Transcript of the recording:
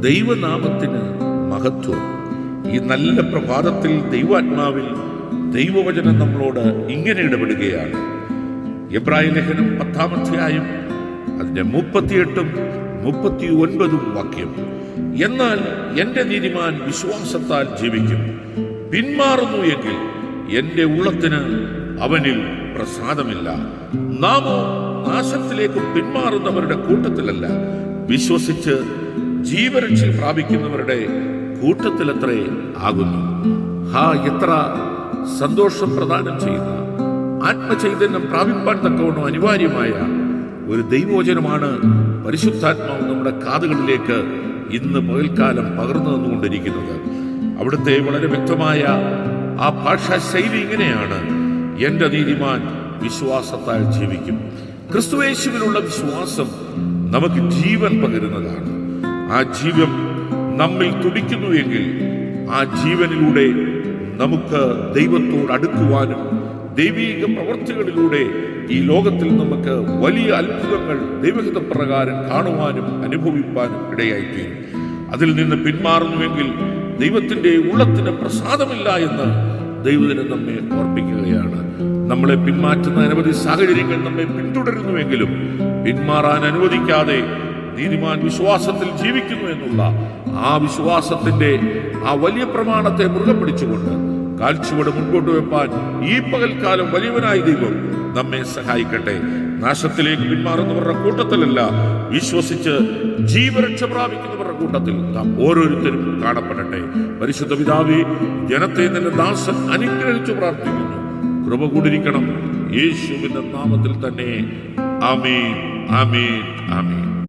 ദൈവനാമത്തിന് മഹത്വം. ഈ നല്ല പ്രഭാതത്തിൽ ദൈവാത്മാവിൽ ദൈവവചനം നമ്മളോട് ഇങ്ങനെ ഇടപെടുകയാണ്. എബ്രായ ലേഖനം 10-ാം അധ്യായം അതിന്റെ 38-ഉം 39-ഉം വാക്യം. എന്നാൽ എന്റെ നീതിമാൻ വിശ്വാസത്താൽ ജീവിക്കും. പിന്മാറുന്നു എങ്കിൽ എന്റെ ഉള്ളത്തിന് അവനിൽ പ്രസാദമില്ല. നാമോ നാശത്തിലേക്ക് പിന്മാറുന്നവരുടെ കൂട്ടത്തിലല്ല, വിശ്വസിച്ച് ജീവരക്ഷ പ്രാപിക്കുന്നവരുടെ കൂട്ടത്തിലത്രേ ആകുന്നു. എത്ര സന്തോഷം പ്രദാനം ചെയ്യുന്ന, ആത്മചൈതന്യം പ്രാപിപ്പാൻ തക്കവണ്ണം അനിവാര്യമായ ഒരു ദൈവവചനമാണ് പരിശുദ്ധാത്മാവ് നമ്മുടെ കാതുകളിലേക്ക് ഇന്ന് പകൽക്കാലം പകർന്നു തന്നുകൊണ്ടിരിക്കുന്നത്. അവിടുത്തെ വളരെ വ്യക്തമായ ആ ഭാഷാ ശൈലി ഇങ്ങനെയാണ്: എന്റെ നീതിമാൻ വിശ്വാസത്താൽ ജീവിക്കും. ക്രിസ്തുയേശുവിലുള്ള വിശ്വാസം നമുക്ക് ജീവൻ പകരുന്നതാണ്. ആ ജീവൻ നമ്മിൽ തുടിക്കുന്നുവെങ്കിൽ ആ ജീവനിലൂടെ നമുക്ക് ദൈവത്തോട് അടുക്കുവാനും ദൈവീക പ്രവർത്തികളിലൂടെ ഈ ലോകത്തിൽ നമുക്ക് വലിയ അത്ഭുതങ്ങൾ ദൈവഹിതപ്രകാരം കാണുവാനും അനുഭവിപ്പാനും ഇടയായിത്തീരും. അതിൽ നിന്ന് പിന്മാറുന്നുവെങ്കിൽ ദൈവത്തിന്റെ ഉള്ളത്തിന് പ്രസാദമില്ല എന്ന് ദൈവത്തിന് നമ്മെ ഓർപ്പിക്കുകയാണ്. നമ്മളെ പിന്മാറ്റുന്ന അനവധി സാഹചര്യങ്ങൾ നമ്മെ പിന്തുടരുന്നുവെങ്കിലും പിന്മാറാൻ അനുവദിക്കാതെ നീതിമാൻ വിശ്വാസത്തിൽ ജീവിക്കുന്നു എന്നുള്ള ആ വിശ്വാസത്തിന്റെ ആ വലിയ പ്രമാണത്തെ മുറുകെ പിടിച്ചുകൊണ്ട് കാൽച്ചുവട് മുൻപോട്ട് വെപ്പാൻ ഈ പകൽക്കാലം വലിയവനായ ദൈവം നമ്മെ സഹായിക്കട്ടെ. നാശത്തിലേക്ക് പിന്മാറുന്നവരുടെ കൂട്ടത്തിലല്ല, വിശ്വസിച്ച് ജീവരക്ഷ പ്രാപിക്കുന്നവരുടെ കൂട്ടത്തിൽ നാം ഓരോരുത്തരും കാണപ്പെടട്ടെ. പരിശുദ്ധ പിതാവേ, ജനത്തെ നിന്റെ ദാസൻ അനുഗ്രഹിച്ചു പ്രാർത്ഥിക്കുന്നു. കൃപ കൂടിയിരിക്കണം യേശുവിന്റെ നാമത്തിൽ തന്നെ. ആമേൻ, ആമേൻ, ആമേൻ.